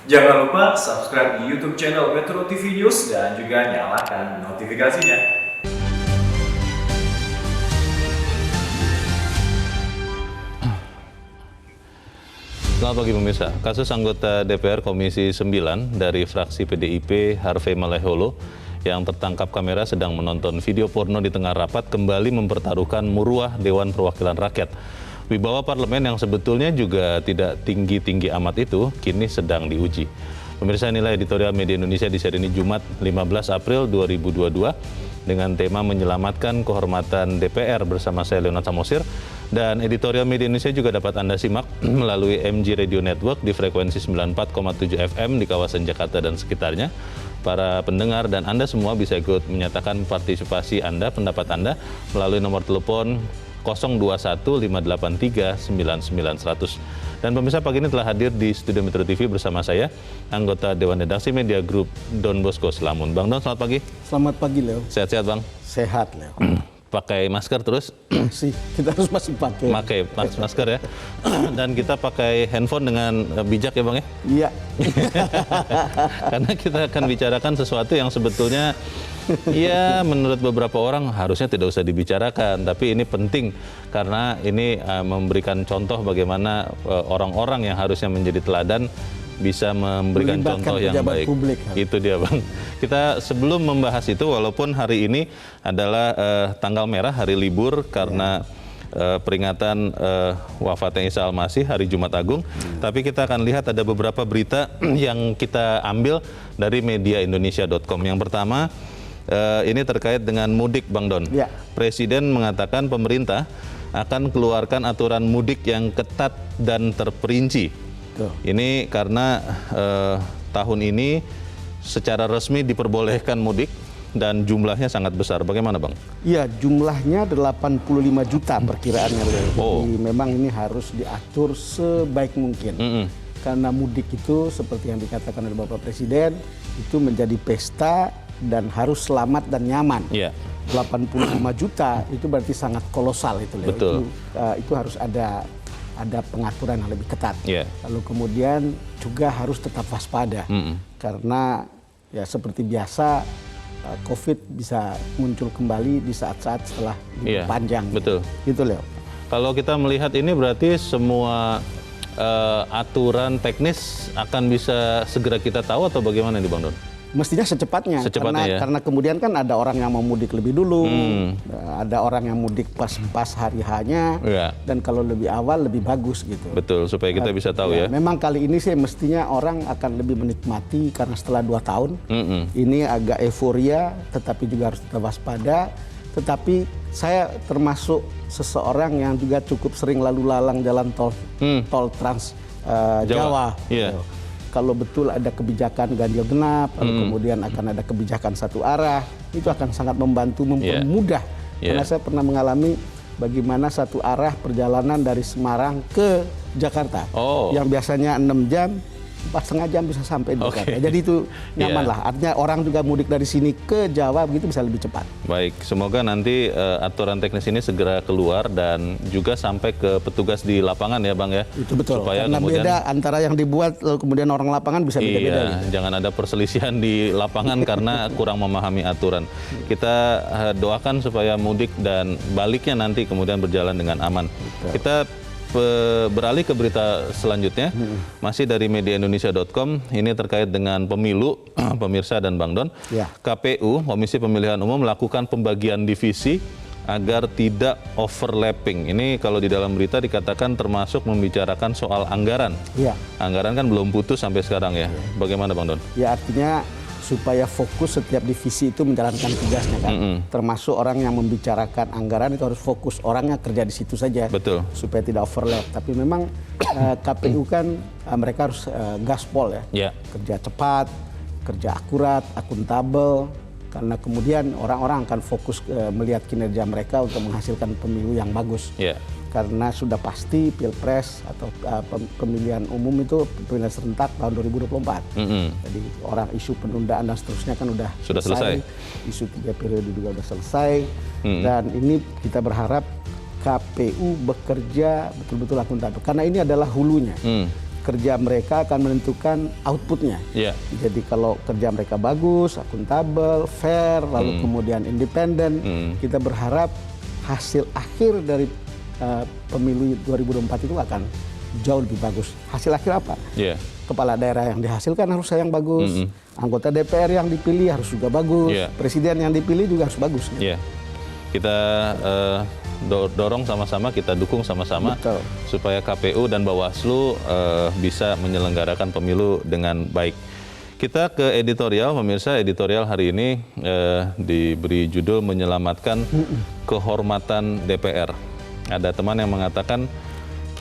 Jangan lupa subscribe di YouTube channel Metro TV News dan juga nyalakan notifikasinya. Selamat pagi pemirsa. Kasus anggota DPR Komisi 9 dari fraksi PDIP Harvey Maleholo yang tertangkap kamera sedang menonton video porno di tengah rapat kembali mempertaruhkan marwah Dewan Perwakilan Rakyat. Wibawa parlemen yang sebetulnya juga tidak tinggi-tinggi amat itu kini sedang diuji. Pemirsa, inilah editorial Media Indonesia di seri ini Jumat 15 April 2022 dengan tema menyelamatkan kehormatan DPR bersama saya Leonard Samosir. Dan editorial Media Indonesia juga dapat Anda simak melalui MG Radio Network di frekuensi 94,7 FM di kawasan Jakarta dan sekitarnya. Para pendengar dan Anda semua bisa ikut menyatakan partisipasi Anda, pendapat Anda melalui nomor telepon 021-583-9900. Dan pemirsa, pagi ini telah hadir di studio Metro TV bersama saya, anggota Dewan Redaksi Media Group Don Bosco Selamun. Bang Don, selamat pagi. Selamat pagi, Leo. Sehat-sehat, Bang? Sehat, Leo. Pakai masker terus? Sih, kita harus masih pakai. Pakai masker ya. Dan kita pakai handphone dengan bijak ya, Bang ya? Iya. Karena kita akan bicarakan sesuatu yang sebetulnya ya menurut beberapa orang harusnya tidak usah dibicarakan, tapi ini penting karena ini memberikan contoh bagaimana orang-orang yang harusnya menjadi teladan bisa memberikan contoh yang baik. Publik. Itu dia, Bang. Kita sebelum membahas itu, walaupun hari ini adalah tanggal merah, hari libur karena peringatan wafatnya Isa Al-Masih, hari Jumat Agung, tapi kita akan lihat ada beberapa berita yang kita ambil dari mediaindonesia.com. Yang pertama, ini terkait dengan mudik, Bang Don. Ya. Presiden mengatakan pemerintah akan keluarkan aturan mudik yang ketat dan terperinci. Ini karena tahun ini secara resmi diperbolehkan mudik dan jumlahnya sangat besar. Bagaimana, Bang? Iya, jumlahnya 85 juta perkiraannya. Jadi memang ini harus diatur sebaik mungkin. Karena mudik itu seperti yang dikatakan oleh Bapak Presiden, itu menjadi pesta dan harus selamat dan nyaman. 85 juta itu berarti sangat kolosal itu. Betul. Itu harus ada pengaturan yang lebih ketat. Lalu kemudian juga harus tetap waspada. Karena ya seperti biasa COVID bisa muncul kembali di saat-saat setelah libur panjang. Betul. Gitu, Leo. Kalau kita melihat ini berarti semua aturan teknis akan bisa segera kita tahu atau bagaimana nih, Bang Don? Mestinya secepatnya, karena kemudian kan ada orang yang mau mudik lebih dulu, ada orang yang mudik pas hari H-nya, dan kalau lebih awal lebih bagus gitu. Betul, supaya kita bisa tahu ya. Memang kali ini sih mestinya orang akan lebih menikmati karena setelah 2 tahun, ini agak euforia, tetapi juga harus tetap waspada. Tetapi saya termasuk seseorang yang juga cukup sering lalu lalang jalan tol Trans Jawa. Kalau betul ada kebijakan ganjil genap, lalu kemudian akan ada kebijakan satu arah, itu akan sangat membantu mempermudah. Karena saya pernah mengalami bagaimana satu arah perjalanan dari Semarang ke Jakarta, yang biasanya 6 jam, 4,5 jam bisa sampai di Jakarta. Jadi itu nyaman lah. Artinya orang juga mudik dari sini ke Jawa begitu bisa lebih cepat. Baik, semoga nanti aturan teknis ini segera keluar dan juga sampai ke petugas di lapangan ya, Bang ya. Itu betul. Supaya karena kemudian, beda antara yang dibuat lalu kemudian orang lapangan bisa beda-beda. Jangan ada perselisihan di lapangan karena kurang memahami aturan. Kita doakan supaya mudik dan baliknya nanti kemudian berjalan dengan aman. Betul. Kita beralih ke berita selanjutnya, masih dari mediaindonesia.com. Ini terkait dengan pemilu, pemirsa dan Bang Don. KPU, Komisi Pemilihan Umum, melakukan pembagian divisi agar tidak overlapping. Ini kalau di dalam berita dikatakan termasuk membicarakan soal anggaran. Anggaran kan belum putus sampai sekarang ya. Bagaimana, Bang Don? Ya, artinya supaya fokus setiap divisi itu menjalankan tugasnya kan. Termasuk orang yang membicarakan anggaran itu harus fokus, orangnya kerja di situ saja. Betul. Supaya tidak overlap. Tapi memang KPU kan mereka harus gaspol ya. Kerja cepat, kerja akurat, akuntabel. Karena kemudian orang-orang akan fokus melihat kinerja mereka untuk menghasilkan pemilu yang bagus. Karena sudah pasti pilpres atau pemilihan umum itu pemilihan serentak tahun 2024. Jadi orang isu penundaan dan seterusnya kan sudah selesai. Isu 3 periode juga sudah selesai. Dan ini kita berharap KPU bekerja betul-betul akuntabel. Karena ini adalah hulunya. kerja mereka akan menentukan outputnya. Iya. Jadi kalau kerja mereka bagus, akuntabel, fair, lalu kemudian independen, kita berharap hasil akhir dari pemilu 2024 itu akan jauh lebih bagus. Hasil akhir apa? Iya. Kepala daerah yang dihasilkan harus yang bagus, anggota DPR yang dipilih harus juga bagus, presiden yang dipilih juga harus bagus. Iya. Kita dorong sama-sama, kita dukung sama-sama supaya KPU dan Bawaslu bisa menyelenggarakan pemilu dengan baik. Kita ke editorial, pemirsa. Editorial hari ini diberi judul menyelamatkan kehormatan DPR. Ada teman yang mengatakan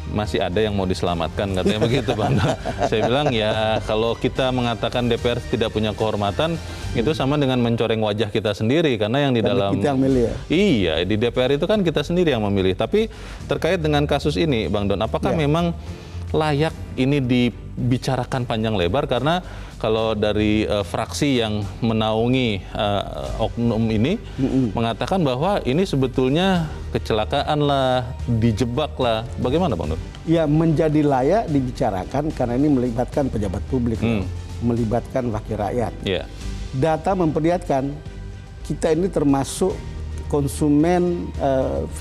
masih ada yang mau diselamatkan, katanya begitu, Bang. Saya bilang ya kalau kita mengatakan DPR tidak punya kehormatan, itu sama dengan mencoreng wajah kita sendiri, karena yang di dalam kita yang milih ya. Iya, di DPR itu kan kita sendiri yang memilih. Tapi terkait dengan kasus ini, Bang Don, apakah memang layak ini dibicarakan panjang lebar? Karena kalau dari fraksi yang menaungi oknum ini mengatakan bahwa ini sebetulnya kecelakaan lah, dijebak lah. Bagaimana, Bang Don? Ya, menjadi layak dibicarakan karena ini melibatkan pejabat publik, melibatkan wakil rakyat. Iya. Data memperlihatkan kita ini termasuk konsumen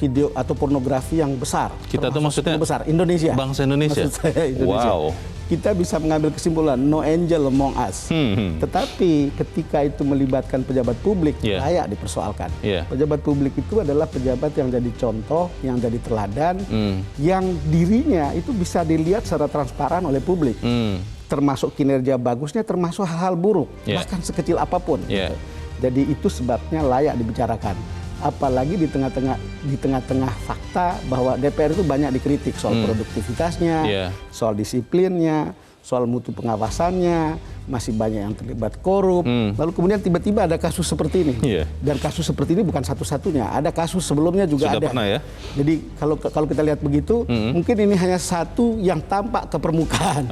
video atau pornografi yang besar. Kita tuh maksudnya besar Indonesia. Bangsa Indonesia. Maksud saya Indonesia. Wow. Kita bisa mengambil kesimpulan no angel among us. Tetapi ketika itu melibatkan pejabat publik, layak dipersoalkan. Pejabat publik itu adalah pejabat yang jadi contoh, yang jadi teladan, yang dirinya itu bisa dilihat secara transparan oleh publik. Termasuk kinerja bagusnya, termasuk hal-hal buruk, bahkan sekecil apapun. Jadi itu sebabnya layak dibicarakan. Apalagi di tengah-tengah fakta bahwa DPR itu banyak dikritik soal produktivitasnya, soal disiplinnya, soal mutu pengawasannya, masih banyak yang terlibat korup. Lalu kemudian tiba-tiba ada kasus seperti ini. Dan kasus seperti ini bukan satu-satunya, ada kasus sebelumnya juga sudah ada. Pernah ya? Jadi kalau kita lihat begitu, mungkin ini hanya satu yang tampak ke permukaan.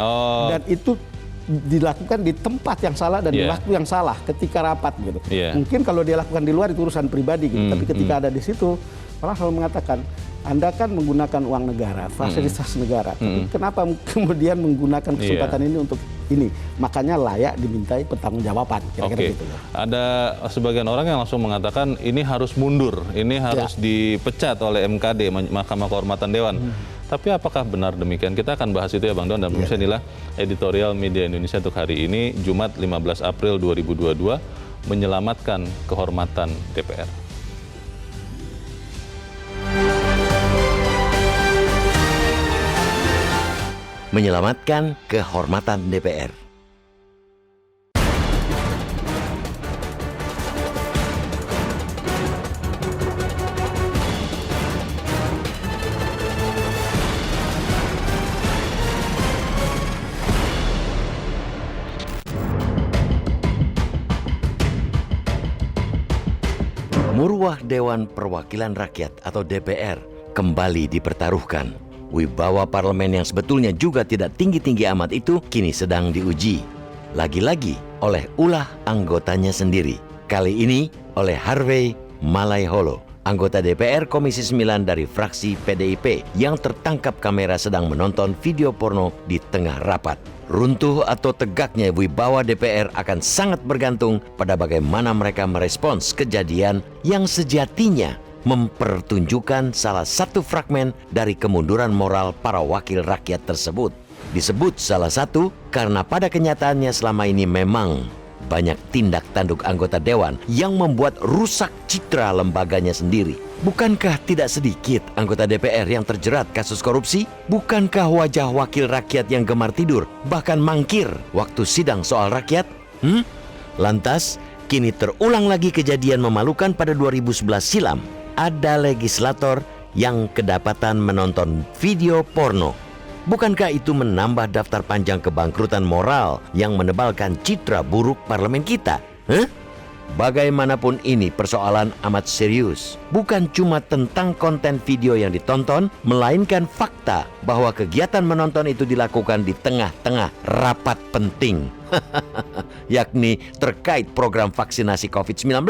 Dan itu dilakukan di tempat yang salah dan di waktu yang salah ketika rapat gitu. Mungkin kalau dia lakukan di luar itu urusan pribadi gitu. Tapi ketika ada di situ, orang selalu mengatakan, Anda kan menggunakan uang negara, fasilitas negara. Tapi kenapa kemudian menggunakan kesempatan ini untuk ini? Makanya layak dimintai pertanggungjawaban. Kira-kira gitu. Ada sebagian orang yang langsung mengatakan ini harus mundur, ini harus dipecat oleh MKD, Mahkamah Kehormatan Dewan. Tapi apakah benar demikian? Kita akan bahas itu ya, Bang Don. Dan pemirsa, inilah editorial Media Indonesia untuk hari ini, Jumat 15 April 2022, menyelamatkan kehormatan DPR. Menyelamatkan kehormatan DPR. Muruah Dewan Perwakilan Rakyat atau DPR kembali dipertaruhkan. Wibawa parlemen yang sebetulnya juga tidak tinggi-tinggi amat itu kini sedang diuji. Lagi-lagi oleh ulah anggotanya sendiri. Kali ini oleh Harvey Malaiholo, anggota DPR Komisi 9 dari fraksi PDIP yang tertangkap kamera sedang menonton video porno di tengah rapat. Runtuh atau tegaknya wibawa DPR akan sangat bergantung pada bagaimana mereka merespons kejadian yang sejatinya mempertunjukkan salah satu fragmen dari kemunduran moral para wakil rakyat tersebut. Disebut salah satu karena pada kenyataannya selama ini memang banyak tindak tanduk anggota dewan yang membuat rusak citra lembaganya sendiri. Bukankah tidak sedikit anggota DPR yang terjerat kasus korupsi? Bukankah wajah wakil rakyat yang gemar tidur, bahkan mangkir waktu sidang soal rakyat? Lantas, kini terulang lagi kejadian memalukan pada 2011 silam. Ada legislator yang kedapatan menonton video porno. Bukankah itu menambah daftar panjang kebangkrutan moral yang menebalkan citra buruk parlemen kita? Bagaimanapun ini persoalan amat serius. Bukan cuma tentang konten video yang ditonton, melainkan fakta bahwa kegiatan menonton itu dilakukan di tengah-tengah rapat penting. Yakni terkait program vaksinasi COVID-19.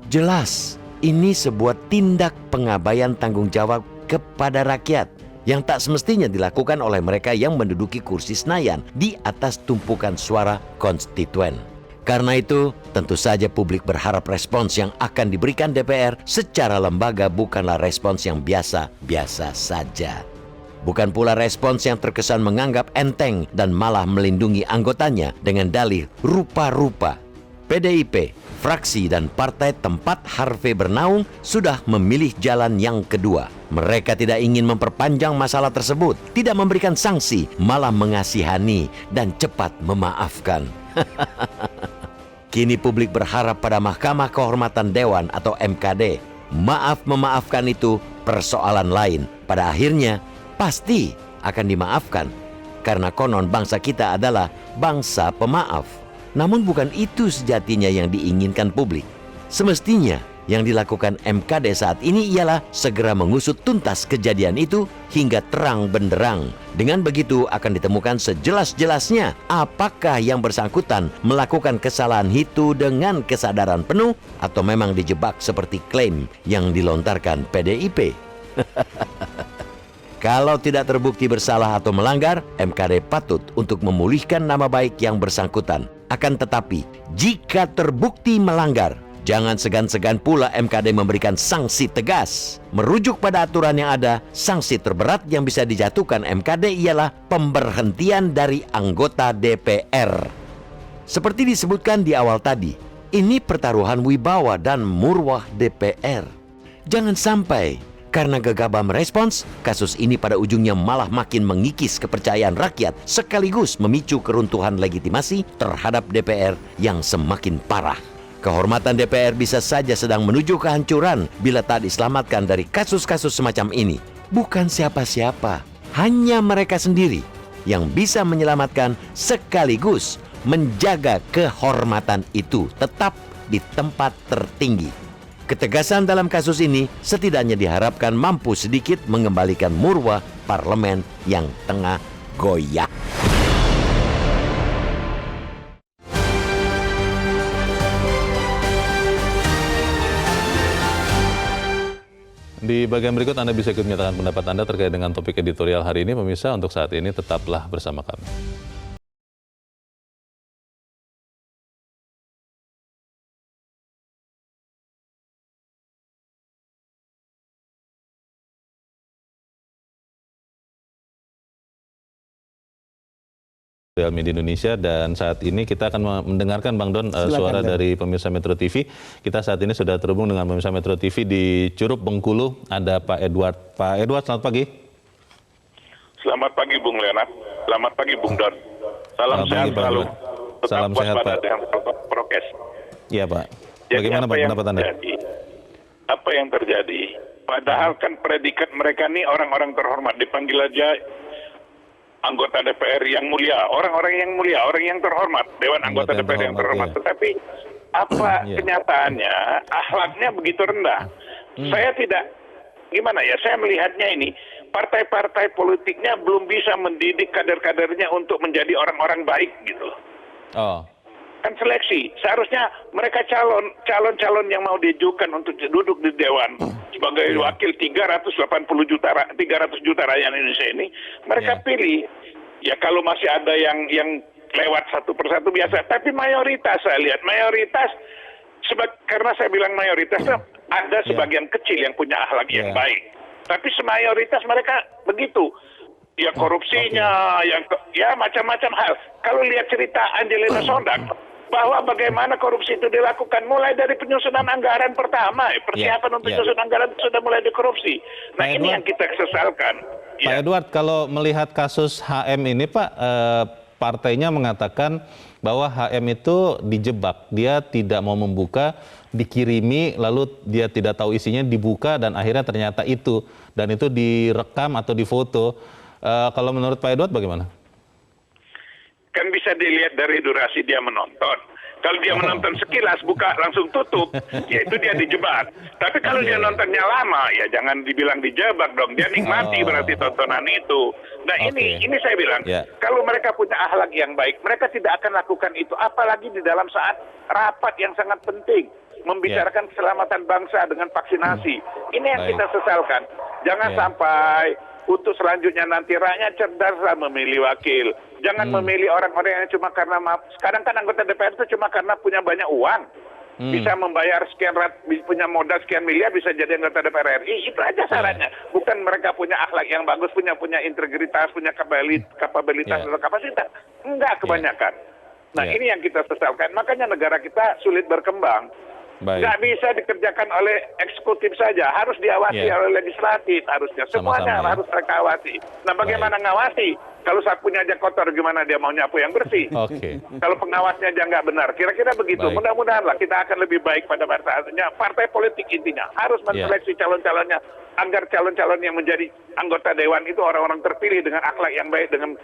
Jelas, ini sebuah tindak pengabaian tanggung jawab kepada rakyat. yang tak semestinya dilakukan oleh mereka yang menduduki kursi Senayan di atas tumpukan suara konstituen. Karena itu, tentu saja publik berharap respons yang akan diberikan DPR secara lembaga bukanlah respons yang biasa-biasa saja. Bukan pula respons yang terkesan menganggap enteng dan malah melindungi anggotanya dengan dalih rupa-rupa. PDIP, fraksi dan partai tempat Harvey bernaung sudah memilih jalan yang kedua. Mereka tidak ingin memperpanjang masalah tersebut, tidak memberikan sanksi, malah mengasihani dan cepat memaafkan. Kini publik berharap pada Mahkamah Kehormatan Dewan atau MKD. Maaf memaafkan itu persoalan lain. Pada akhirnya pasti akan dimaafkan karena konon bangsa kita adalah bangsa pemaaf. Namun bukan itu sejatinya yang diinginkan publik. Semestinya yang dilakukan MKD saat ini ialah segera mengusut tuntas kejadian itu hingga terang benderang. Dengan begitu akan ditemukan sejelas-jelasnya apakah yang bersangkutan melakukan kesalahan itu dengan kesadaran penuh atau memang dijebak seperti klaim yang dilontarkan PDIP. Kalau tidak terbukti bersalah atau melanggar, MKD patut untuk memulihkan nama baik yang bersangkutan. Akan tetapi, jika terbukti melanggar, jangan segan-segan pula MKD memberikan sanksi tegas. Merujuk pada aturan yang ada, sanksi terberat yang bisa dijatuhkan MKD ialah pemberhentian dari anggota DPR. Seperti disebutkan di awal tadi, ini pertaruhan wibawa dan murwah DPR. Jangan sampai karena gegabah merespons, kasus ini pada ujungnya malah makin mengikis kepercayaan rakyat sekaligus memicu keruntuhan legitimasi terhadap DPR yang semakin parah. Kehormatan DPR bisa saja sedang menuju kehancuran bila tak diselamatkan dari kasus-kasus semacam ini. Bukan siapa-siapa, hanya mereka sendiri yang bisa menyelamatkan sekaligus menjaga kehormatan itu tetap di tempat tertinggi. Ketegasan dalam kasus ini setidaknya diharapkan mampu sedikit mengembalikan murwah parlemen yang tengah goyah. Di bagian berikut Anda bisa ikut menyatakan pendapat Anda terkait dengan topik editorial hari ini. Pemirsa, untuk saat ini tetaplah bersama kami. Real Media Indonesia, dan saat ini kita akan mendengarkan Bang Don suara dari pemirsa Metro TV. Kita saat ini sudah terhubung dengan pemirsa Metro TV di Curup, Bengkulu. Ada Pak Edward. Pak Edward, selamat pagi. Selamat pagi Bung Leonard. Selamat pagi Bung Don. Salam sehat selalu. Salam sehat Pak. Dengan prokes. Iya Pak. Jadi Bagaimana Pak pendapat Anda? Apa yang terjadi? Padahal kan predikat mereka nih orang-orang terhormat, dipanggil aja anggota DPR yang mulia, orang-orang yang mulia, orang yang terhormat, Dewan Anggota DPR yang terhormat. Ya. Tetapi apa kenyataannya, akhlaknya begitu rendah. Saya tidak, gimana ya, saya melihatnya ini, partai-partai politiknya belum bisa mendidik kader-kadernya untuk menjadi orang-orang baik gitu loh. Oh. Kan seleksi, seharusnya mereka calon-calon yang mau diajukan untuk duduk di Dewan sebagai wakil 300 juta rakyat Indonesia ini, mereka pilih. Ya kalau masih ada yang lewat satu persatu biasa, tapi mayoritas saya lihat, mayoritas, karena saya bilang mayoritas, ada sebagian kecil yang punya akhlak yang baik. Tapi semayoritas mereka begitu. Ya korupsinya, ya macam-macam hal. Kalau lihat cerita Angelina Sondakh, bahwa bagaimana korupsi itu dilakukan mulai dari penyusunan anggaran pertama, persiapan untuk penyusunan anggaran sudah mulai dikorupsi. Nah ini yang kita sesalkan. Pak Edward, kalau melihat kasus HM ini Pak, partainya mengatakan bahwa HM itu dijebak, dia tidak mau membuka, dikirimi, lalu dia tidak tahu isinya, dibuka dan akhirnya ternyata itu, dan itu direkam atau difoto. Kalau menurut Pak Edward bagaimana? Kan bisa dilihat dari durasi dia menonton. Kalau dia menonton sekilas, buka langsung tutup, ya itu dia dijebak. Tapi kalau dia nontonnya lama, ya jangan dibilang dijebak dong. Dia nikmati berarti tontonan itu. Nah ini saya bilang, kalau mereka punya akhlak yang baik, mereka tidak akan lakukan itu. Apalagi di dalam saat rapat yang sangat penting, membicarakan keselamatan bangsa dengan vaksinasi. Ini yang kita sesalkan. Jangan sampai untuk selanjutnya nanti rakyat cerdaslah memilih wakil. Jangan memilih orang-orang yang cuma karena sekarang kan anggota DPR itu cuma karena punya banyak uang. Bisa membayar punya modal sekian miliar bisa jadi anggota DPR RI. Itu aja syaratnya. Bukan mereka punya akhlak yang bagus, punya integritas, punya kapabilitas atau kapasitas. Enggak kebanyakan. Nah ini yang kita sesalkan. Makanya negara kita sulit berkembang. Nggak bisa dikerjakan oleh eksekutif saja, harus diawasi oleh legislatif harusnya. Semuanya harus mereka awasi. Nah bagaimana ngawasi? Kalau sapunya aja kotor, gimana dia mau nyapu yang bersih? Kalau pengawasnya aja nggak benar, kira-kira begitu. Mudah-mudahan lah kita akan lebih baik pada saatnya. Partai politik intinya harus menseleksi calon-calonnya agar calon-calon yang menjadi anggota dewan itu orang-orang terpilih dengan akhlak yang baik, dengan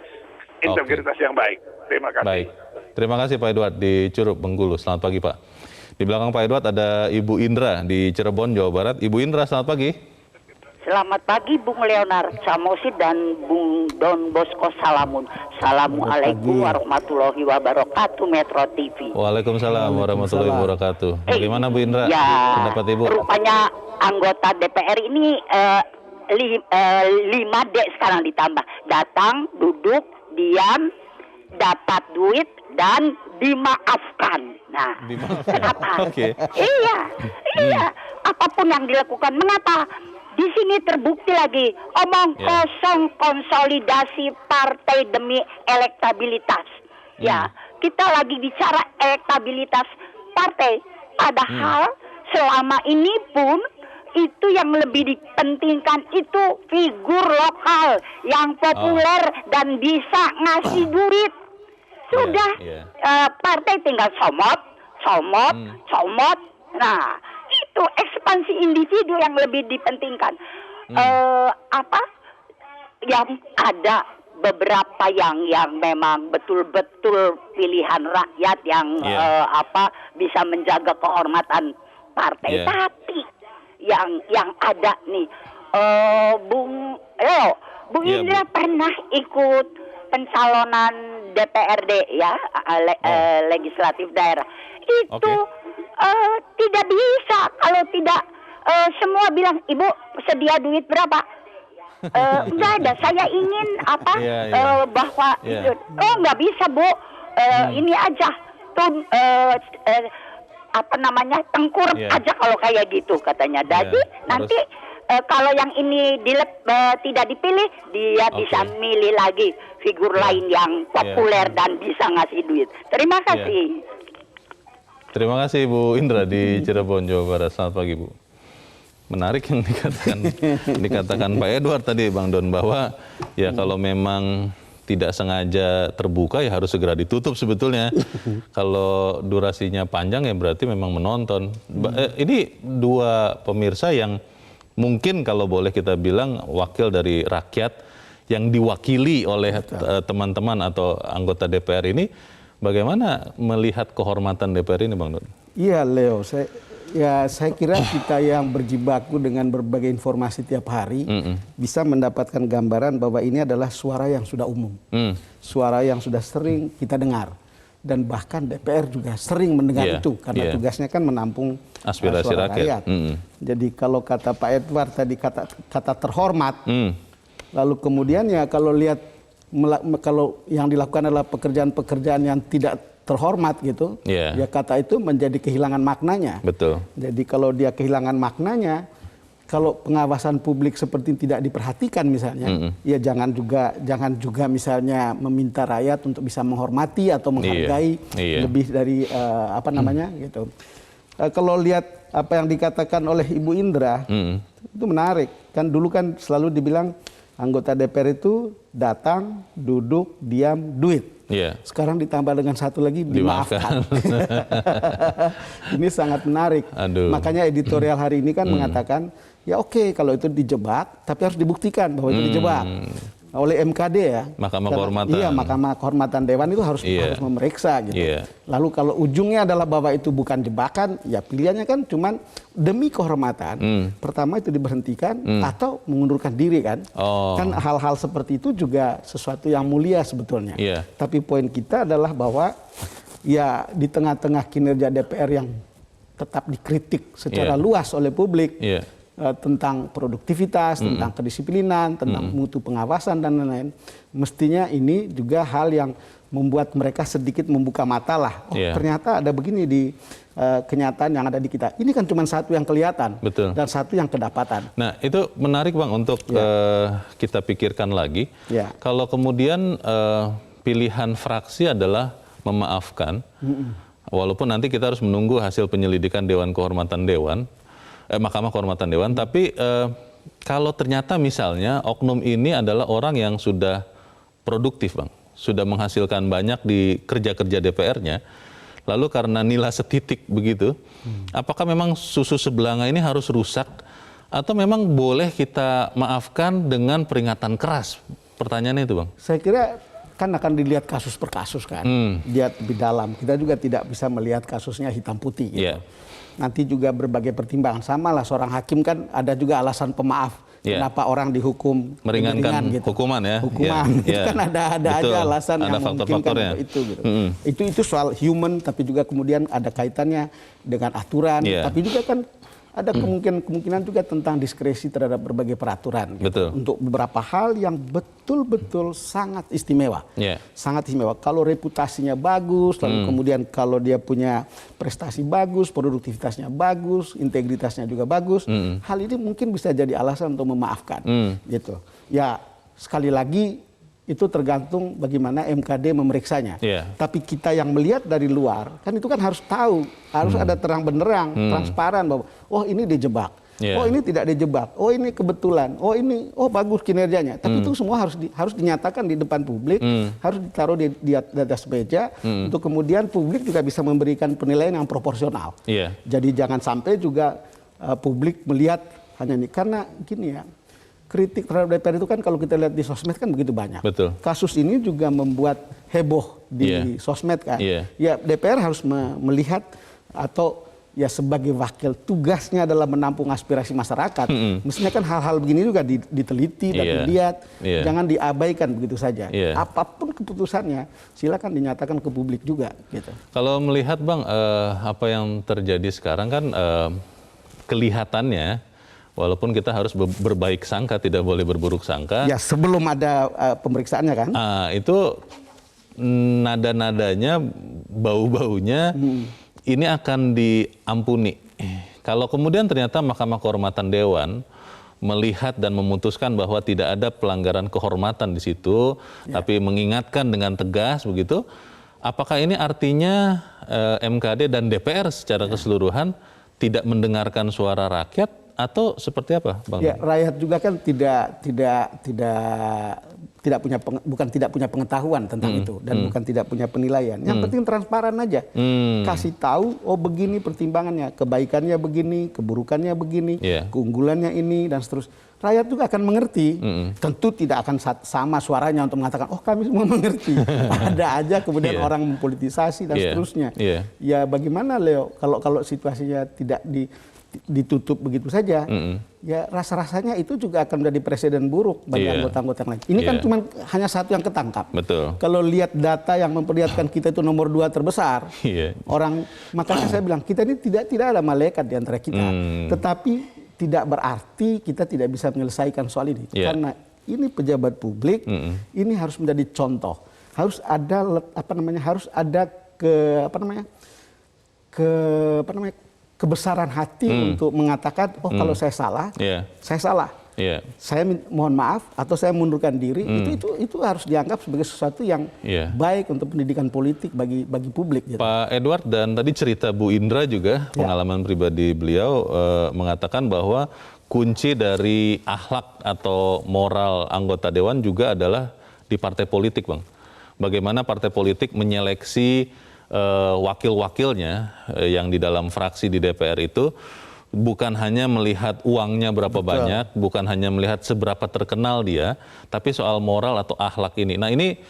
integritas yang baik. Terima kasih. Baik, terima kasih Pak Edward di Curup, Bengkulu. Selamat pagi Pak. Di belakang Pak Edward ada Ibu Indra di Cirebon, Jawa Barat. Ibu Indra, selamat pagi. Selamat pagi Bung Leonard Samosid dan Bung Don Bosco Salamun. Assalamualaikum warahmatullahi wabarakatuh, Metro TV. Waalaikumsalam warahmatullahi wabarakatuh. Bagaimana Bu Indra? Pendapat Ibu? Rupanya anggota DPR ini 5D sekarang ditambah. Datang, duduk, diam, dapat duit, dan dimaafkan. Nah, kenapa? Iya. Apapun yang dilakukan, mengapa? Di sini terbukti lagi omong kosong konsolidasi partai demi elektabilitas. Ya, kita lagi bicara elektabilitas partai. Padahal selama ini pun itu yang lebih dipentingkan itu figur lokal yang populer dan bisa ngasih duit. Sudah partai tinggal somot. Nah, itu ekspansi individu yang lebih dipentingkan. Yang ada beberapa yang memang betul-betul pilihan rakyat yang bisa menjaga kehormatan partai. Tapi yang ada nih, Bung Indra pernah ikut pencalonan DPRD legislatif daerah itu tidak bisa kalau tidak semua bilang Ibu sedia duit berapa, enggak ada, saya ingin bahwa nggak bisa Bu, ini aja tengkurap aja kalau kayak gitu katanya. Jadi nanti kalau yang ini tidak dipilih, dia bisa milih lagi figur lain yang populer dan bisa ngasih duit. Terima kasih. Terima kasih Bu Indra di Cirebon, Jawa Barat. Selamat pagi Bu. Menarik yang dikatakan Pak Edward tadi, Bang Don, bahwa kalau memang tidak sengaja terbuka ya harus segera ditutup sebetulnya. Kalau durasinya panjang ya berarti memang menonton. Ini dua pemirsa yang mungkin kalau boleh kita bilang wakil dari rakyat yang diwakili oleh teman-teman atau anggota DPR ini, bagaimana melihat kehormatan DPR ini, Bang Don? Iya, Leo. Saya kira kita yang berjibaku dengan berbagai informasi tiap hari bisa mendapatkan gambaran bahwa ini adalah suara yang sudah umum, suara yang sudah sering kita dengar. Dan bahkan DPR juga sering mendengar itu karena tugasnya kan menampung aspirasi suara rakyat. Jadi kalau kata Pak Edward tadi kata terhormat, lalu kemudian kalau lihat kalau yang dilakukan adalah pekerjaan-pekerjaan yang tidak terhormat gitu, ya kata itu menjadi kehilangan maknanya. Betul. Jadi kalau dia kehilangan maknanya, kalau pengawasan publik seperti tidak diperhatikan misalnya, ya jangan juga misalnya meminta rakyat untuk bisa menghormati atau menghargai lebih dari gitu. Kalau lihat apa yang dikatakan oleh Ibu Indra, itu menarik. Kan dulu kan selalu dibilang anggota DPR itu datang, duduk, diam, duit. Sekarang ditambah dengan satu lagi, dimaafkan. Ini sangat menarik. Makanya editorial hari ini kan mengatakan, ya oke, kalau itu dijebak, tapi harus dibuktikan bahwa itu dijebak oleh MKD ya. Mahkamah Kehormatan. Iya, Mahkamah Kehormatan Dewan itu harus memeriksa gitu. Lalu kalau ujungnya adalah bahwa itu bukan jebakan, ya pilihannya kan cuman demi kehormatan. Pertama itu diberhentikan atau mengundurkan diri kan. Kan hal-hal seperti itu juga sesuatu yang mulia sebetulnya. Tapi poin kita adalah bahwa ya di tengah-tengah kinerja DPR yang tetap dikritik secara luas oleh publik, tentang produktivitas, tentang kedisiplinan, tentang mutu pengawasan dan lain-lain. Mestinya ini juga hal yang membuat mereka sedikit membuka mata lah. Oh, ternyata ada begini di kenyataan yang ada di kita. Ini kan cuma satu yang kelihatan. Betul. Dan satu yang kedapatan. Nah, itu menarik Bang untuk kita pikirkan lagi. Kalau kemudian pilihan fraksi adalah memaafkan, walaupun nanti kita harus menunggu hasil penyelidikan Mahkamah Kehormatan Dewan, tapi kalau ternyata misalnya oknum ini adalah orang yang sudah produktif Bang, sudah menghasilkan banyak di kerja-kerja DPR-nya, lalu karena nilai setitik begitu, apakah memang susu sebelanga ini harus rusak atau memang boleh kita maafkan dengan peringatan keras? Pertanyaannya itu Bang. Saya kira kan akan dilihat kasus per kasus kan, lihat lebih dalam. Kita juga tidak bisa melihat kasusnya hitam putih gitu. Nanti juga berbagai pertimbangan. Sama lah seorang hakim kan ada juga alasan pemaaf. Kenapa orang dihukum meringankan gitu. Hukuman ya. Hukuman itu kan ada aja alasan ada yang memungkinkan itu gitu. Itu soal human, tapi juga kemudian ada kaitannya dengan aturan, tapi juga kan ada kemungkinan juga tentang diskresi terhadap berbagai peraturan gitu. Untuk beberapa hal yang betul-betul sangat istimewa. Sangat istimewa. Kalau reputasinya bagus, lalu kemudian kalau dia punya prestasi bagus, produktivitasnya bagus, integritasnya juga bagus, hal ini mungkin bisa jadi alasan untuk memaafkan. Gitu. Ya, sekali lagi itu tergantung bagaimana MKD memeriksanya. Tapi kita yang melihat dari luar, kan itu kan harus tahu, harus ada terang benderang, transparan bahwa oh ini dijebak, oh ini tidak dijebak, oh ini kebetulan, oh ini bagus kinerjanya. Tapi itu semua harus dinyatakan di depan publik, harus ditaruh di atas meja untuk kemudian publik juga bisa memberikan penilaian yang proporsional. Jadi jangan sampai juga publik melihat hanya ini, karena gini ya. Kritik terhadap DPR itu kan kalau kita lihat di sosmed kan begitu banyak. Kasus ini juga membuat heboh di sosmed kan. Ya DPR harus melihat atau ya sebagai wakil tugasnya adalah menampung aspirasi masyarakat. Mestinya kan hal-hal begini juga diteliti dan dilihat. Jangan diabaikan begitu saja. Apapun keputusannya silakan dinyatakan ke publik juga. Gitu. Kalau melihat Bang apa yang terjadi sekarang kan kelihatannya walaupun kita harus berbaik sangka, tidak boleh berburuk sangka. Ya, sebelum ada pemeriksaannya kan? Itu nada-nadanya, bau-baunya, ini akan diampuni. Kalau kemudian ternyata Mahkamah Kehormatan Dewan melihat dan memutuskan bahwa tidak ada pelanggaran kehormatan di situ, tapi mengingatkan dengan tegas begitu, apakah ini artinya MKD dan DPR secara keseluruhan tidak mendengarkan suara rakyat? Atau seperti apa, Bang? Ya, rakyat juga kan bukan tidak punya pengetahuan tentang itu dan bukan tidak punya penilaian. Yang penting transparan aja. Kasih tahu, oh begini pertimbangannya, kebaikannya begini, keburukannya begini, keunggulannya ini dan seterusnya. Rakyat juga akan mengerti. Tentu tidak akan sama suaranya untuk mengatakan, oh kami semua mengerti. Ada aja kemudian orang mempolitisasi dan seterusnya. Ya bagaimana Leo kalau situasinya tidak ditutup begitu saja, ya rasa-rasanya itu juga akan menjadi presiden buruk bagi anggota-anggota yang lain. Ini kan cuma hanya satu yang ketangkap. Kalau lihat data yang memperlihatkan kita itu nomor 2 terbesar, makanya saya bilang kita ini tidak ada malaikat di antara kita, tetapi tidak berarti kita tidak bisa menyelesaikan soal ini, karena ini pejabat publik, ini harus menjadi contoh, harus ada kebesaran hati untuk mengatakan, oh kalau saya salah, saya salah. Saya mohon maaf atau saya mundurkan diri. Itu harus dianggap sebagai sesuatu yang baik untuk pendidikan politik bagi publik. Gitu. Pak Edward, dan tadi cerita Bu Indra juga, pengalaman pribadi beliau mengatakan bahwa kunci dari akhlak atau moral anggota dewan juga adalah di partai politik, Bang. Bagaimana partai politik menyeleksi wakil-wakilnya yang di dalam fraksi di DPR itu bukan hanya melihat uangnya berapa banyak, bukan hanya melihat seberapa terkenal dia, tapi soal moral atau akhlak ini. Nah ini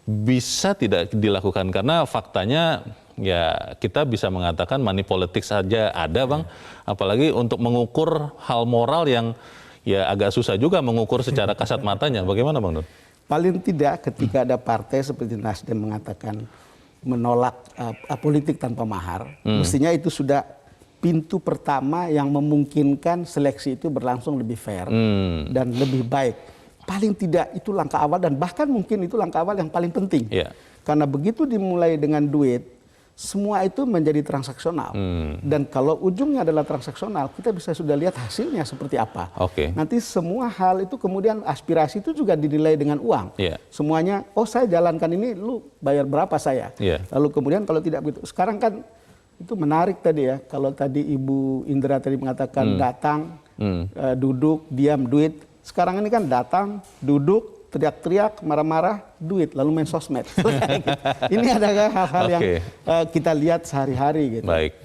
bisa tidak dilakukan karena faktanya ya kita bisa mengatakan money politics saja ada, Bang. Apalagi untuk mengukur hal moral yang ya agak susah juga mengukur secara kasat matanya. Bagaimana Bang Nur? Paling tidak ketika ada partai seperti Nasdem mengatakan menolak politik tanpa mahar, mestinya itu sudah pintu pertama yang memungkinkan seleksi itu berlangsung lebih fair dan lebih baik. Paling tidak itu langkah awal dan bahkan mungkin itu langkah awal yang paling penting. Karena begitu dimulai dengan duit, semua itu menjadi transaksional. Dan kalau ujungnya adalah transaksional, kita bisa sudah lihat hasilnya seperti apa. Nanti semua hal itu kemudian aspirasi itu juga dinilai dengan uang. Semuanya, oh saya jalankan ini, lu bayar berapa saya. Lalu kemudian kalau tidak begitu, sekarang kan itu menarik tadi ya. Kalau tadi Ibu Indra tadi mengatakan datang, duduk, diam, duit. Sekarang ini kan datang, duduk, teriak-teriak, marah-marah, duit, lalu main sosmed. Ini adalah hal-hal yang kita lihat sehari-hari. Gitu. Baik.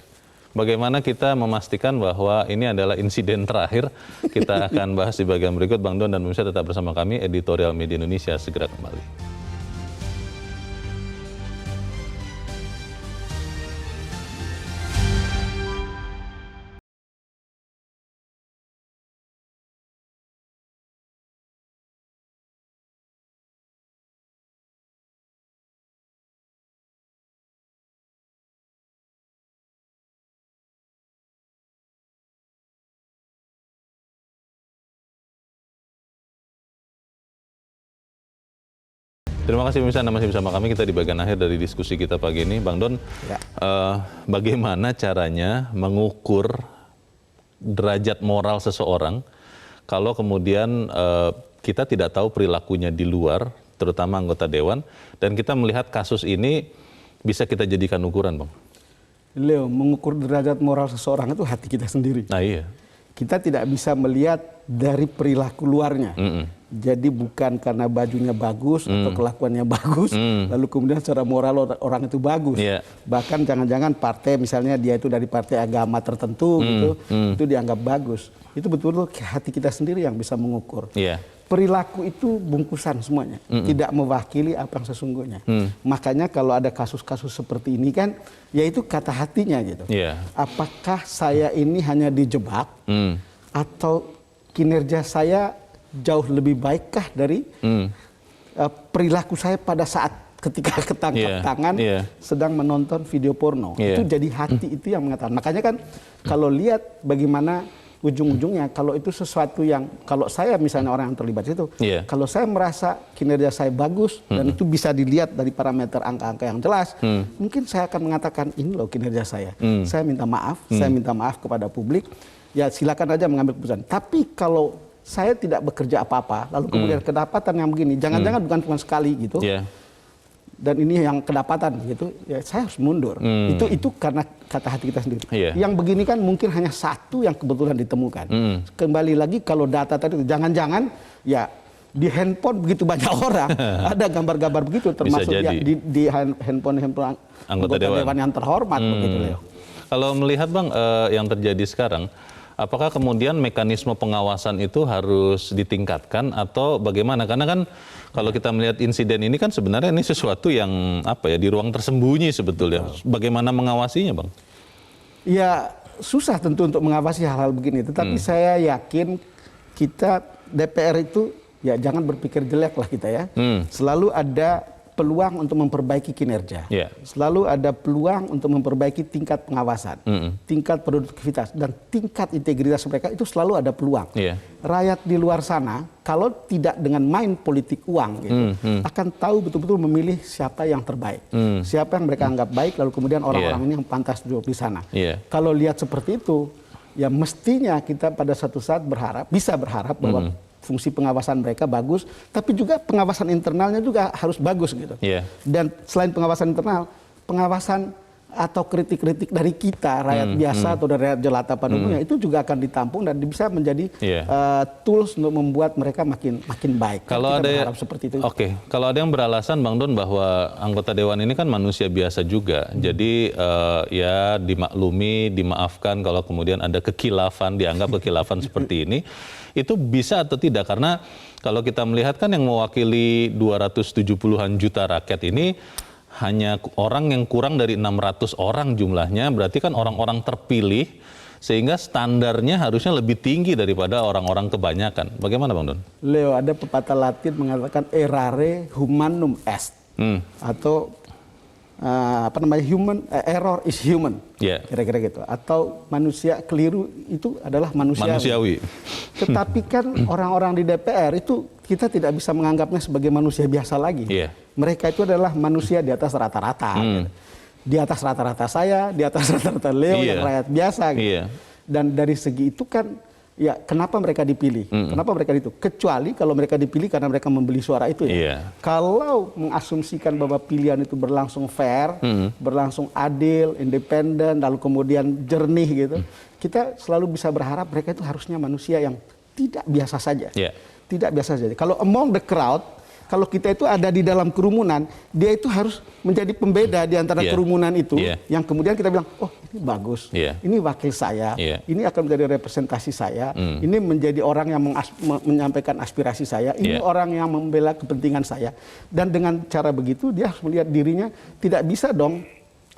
Bagaimana kita memastikan bahwa ini adalah insiden terakhir? Kita akan bahas di bagian berikut. Bang Don dan pemirsa tetap bersama kami, Editorial Media Indonesia segera kembali. Terima kasih pemirsa, Anda masih bersama kami. Kita di bagian akhir dari diskusi kita pagi ini. Bang Don, bagaimana caranya mengukur derajat moral seseorang kalau kemudian kita tidak tahu perilakunya di luar, terutama anggota dewan, dan kita melihat kasus ini bisa kita jadikan ukuran, Bang? Leo, mengukur derajat moral seseorang itu hati kita sendiri. Nah iya. Kita tidak bisa melihat dari perilaku luarnya. Jadi bukan karena bajunya bagus atau kelakuannya bagus, lalu kemudian secara moral orang itu bagus. Bahkan jangan-jangan partai, misalnya dia itu dari partai agama tertentu, gitu, itu dianggap bagus. Itu betul-betul hati kita sendiri yang bisa mengukur. Perilaku itu bungkusan semuanya, tidak mewakili apa yang sesungguhnya. Makanya kalau ada kasus-kasus seperti ini kan, yaitu kata hatinya gitu. Apakah saya ini hanya dijebak atau kinerja saya jauh lebih baikkah dari perilaku saya pada saat ketika ketangkap tangan sedang menonton video porno. Itu jadi hati itu yang mengatakan. Makanya kan kalau lihat bagaimana ujung-ujungnya, kalau itu sesuatu yang, kalau saya misalnya orang yang terlibat itu, kalau saya merasa kinerja saya bagus dan itu bisa dilihat dari parameter angka-angka yang jelas, mungkin saya akan mengatakan ini loh kinerja saya. Saya minta maaf kepada publik. Ya silakan aja mengambil keputusan. Tapi kalau saya tidak bekerja apa-apa, lalu kemudian kedapatan yang begini, jangan-jangan bukan cuma sekali gitu, dan ini yang kedapatan gitu, ya saya harus mundur. Itu karena kata hati kita sendiri. Yang begini kan mungkin hanya satu yang kebetulan ditemukan. Kembali lagi kalau data tadi, jangan-jangan ya di handphone begitu banyak orang ada gambar-gambar begitu, termasuk ya, di handphone anggota dewan yang terhormat begitu, Leo. Kalau melihat Bang yang terjadi sekarang, apakah kemudian mekanisme pengawasan itu harus ditingkatkan atau bagaimana? Karena kan kalau kita melihat insiden ini kan sebenarnya ini sesuatu yang apa ya, di ruang tersembunyi sebetulnya. Bagaimana mengawasinya, Bang? Ya susah tentu untuk mengawasi hal-hal begini. Tetapi saya yakin kita DPR itu ya jangan berpikir jelek lah kita ya. Selalu ada peluang untuk memperbaiki kinerja. Selalu ada peluang untuk memperbaiki tingkat pengawasan, tingkat produktivitas, dan tingkat integritas mereka itu selalu ada peluang. Rakyat di luar sana, kalau tidak dengan main politik uang, gitu, akan tahu betul-betul memilih siapa yang terbaik. Siapa yang mereka anggap baik, lalu kemudian orang-orang ini yang pantas duduk di sana. Kalau lihat seperti itu, ya mestinya kita pada suatu saat bisa berharap bahwa fungsi pengawasan mereka bagus, tapi juga pengawasan internalnya juga harus bagus gitu. Dan selain pengawasan internal, pengawasan atau kritik-kritik dari kita rakyat biasa atau dari rakyat jelata pada umumnya itu juga akan ditampung dan bisa menjadi tools untuk membuat mereka makin baik. Kalau kita ada berharap seperti itu. Kalau ada yang beralasan Bang Don bahwa anggota dewan ini kan manusia biasa juga, jadi ya dimaklumi, dimaafkan kalau kemudian ada kekilafan, dianggap kekilafan seperti ini. Itu bisa atau tidak? Karena kalau kita melihat kan yang mewakili 270-an juta rakyat ini hanya orang yang kurang dari 600 orang jumlahnya, berarti kan orang-orang terpilih, sehingga standarnya harusnya lebih tinggi daripada orang-orang kebanyakan. Bagaimana Bang Don? Leo, ada pepatah Latin mengatakan errare humanum est, atau error is human, Yeah. kira-kira gitu. Atau manusia keliru itu adalah Manusiawi. Tetapi kan orang-orang di DPR itu kita tidak bisa menganggapnya sebagai manusia biasa lagi. Iya. Mereka itu adalah manusia di atas rata-rata. Gitu. Di atas rata-rata saya, di atas rata-rata Leo, Iya. yang rakyat biasa. Gitu. Iya. Dan dari segi itu kan, ya kenapa mereka dipilih? Kenapa mereka itu? Kecuali kalau mereka dipilih karena mereka membeli suara itu ya. Iya. Kalau mengasumsikan bahwa pilihan itu berlangsung fair, berlangsung adil, independen, lalu kemudian jernih gitu, kita selalu bisa berharap mereka itu harusnya manusia yang tidak biasa saja. Iya. Tidak biasa saja. Kalau among the crowd, kalau kita itu ada di dalam kerumunan, dia itu harus menjadi pembeda di antara Iya. kerumunan itu, Iya. yang kemudian kita bilang, oh ini bagus, Iya. ini wakil saya, Iya. ini akan menjadi representasi saya, ini menjadi orang yang menyampaikan aspirasi saya, ini Iya. orang yang membela kepentingan saya. Dan dengan cara begitu dia harus melihat dirinya tidak bisa dong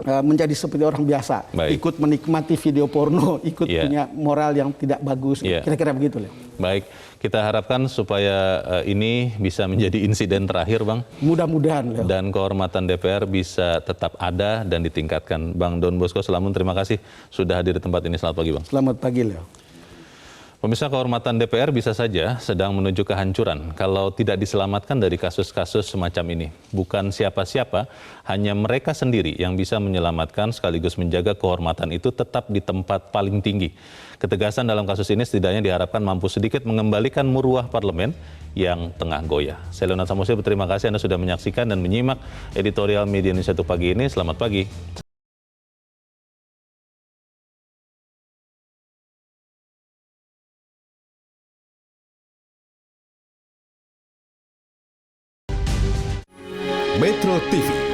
menjadi seperti orang biasa, Baik. ikut menikmati video porno, ikut Iya. punya moral yang tidak bagus, Iya. kira-kira begitu Leo. Baik, kita harapkan supaya ini bisa menjadi insiden terakhir, Bang. Mudah-mudahan Leo. Dan kehormatan DPR bisa tetap ada dan ditingkatkan. Bang Don Bosco Salamun, terima kasih sudah hadir di tempat ini. Selamat pagi, Bang. Selamat pagi Leo. Pemirsa, kehormatan DPR bisa saja sedang menuju kehancuran kalau tidak diselamatkan dari kasus-kasus semacam ini. Bukan siapa-siapa, hanya mereka sendiri yang bisa menyelamatkan sekaligus menjaga kehormatan itu tetap di tempat paling tinggi. Ketegasan dalam kasus ini setidaknya diharapkan mampu sedikit mengembalikan muruah parlemen yang tengah goyah. Saya Leonard Samusi, berterima kasih Anda sudah menyaksikan dan menyimak editorial Media Indonesia pagi ini. Selamat pagi. Metro TV